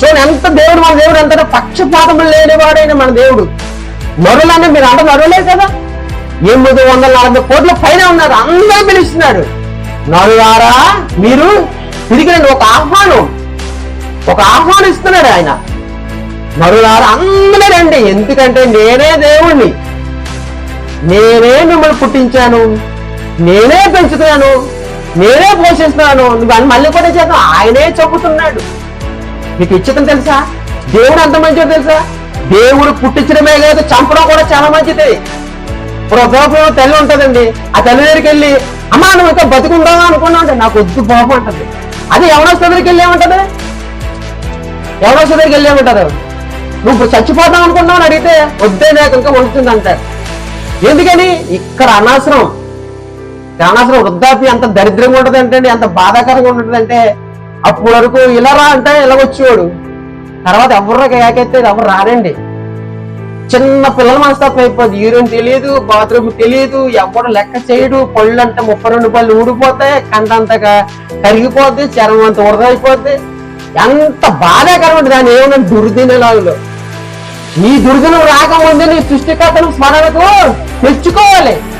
చూడండి ఎంత దేవుడు, మన దేవుడు ఎంత పక్షపాతం లేనివాడైన మన దేవుడు. నరులన్నీ మీరు అంత నరులే కదా, 840 కోట్ల పైన ఉన్నారు, అందరూ పిలుస్తున్నాడు. నరులారా మీరు తిరిగి ఒక ఆహ్వానం ఇస్తున్నాడు ఆయన. నరులారా అందరూ రండి, ఎందుకంటే నేనే దేవుణ్ణి, నేనే మిమ్మల్ని పుట్టించాను, నేనే పెంచుతున్నాను, నేనే పోషిస్తున్నాను. నువ్వు అని మళ్ళీ కూడా చేద్దాం, ఆయనే చెబుతున్నాడు. నీకు ఇచ్చతం తెలుసా? దేవుడు అంత మంచిదో తెలుసా? దేవుడు పుట్టించడమే లేదు, చంపడం కూడా చాలా మంచిది. ఇప్పుడు ఒక తల్లి ఉంటుందండి, ఆ తల్లి దగ్గరికి వెళ్ళి అమ్మా నువ్వు ఇంకా బతుకుందావా అనుకున్నా అంటే నాకు వద్దు బాబు అంటది. అది ఎవడొస్తే దగ్గరికి వెళ్ళి ఏమంటది? ఎవడొస్తే దగ్గరికి వెళ్ళి ఏమంటారు? నువ్వు ఇప్పుడు చచ్చిపోతావు అనుకున్నావు అని అడిగితే వద్దే నాకు ఇంకా ఉంటుంది అంటారు. ఎందుకని? ఇక్కడ అనవసరం వృద్ధాప్యం ఎంత దరిద్రంగా ఉంటుందంటే, ఎంత బాధాకరంగా ఉంటుందంటే, అప్పటి వరకు ఇలా రా అంటే ఇలా వచ్చేవాడు, తర్వాత ఎవరికి ఏకైతే ఎవరు రారండి. చిన్న పిల్లల మనస్తత్వం అయిపోద్ది. యూరిన్ తెలియదు, బాత్రూమ్ తెలియదు, ఎవరు లెక్క చేయడు. పళ్ళు అంటే 32 పళ్ళు ఊడిపోతాయి, కంటంతగా కరిగిపోద్ది, చర్మం అంత ఉరదైపోద్ది. ఎంత బాధాకరం ఉంటుంది. దాన్ని ఏమన్నా దుర్దినలాగులో. నీ దుర్దినం రాకముందే నీ సృష్టికర్తను స్మరణకు తెచ్చుకోవాలి.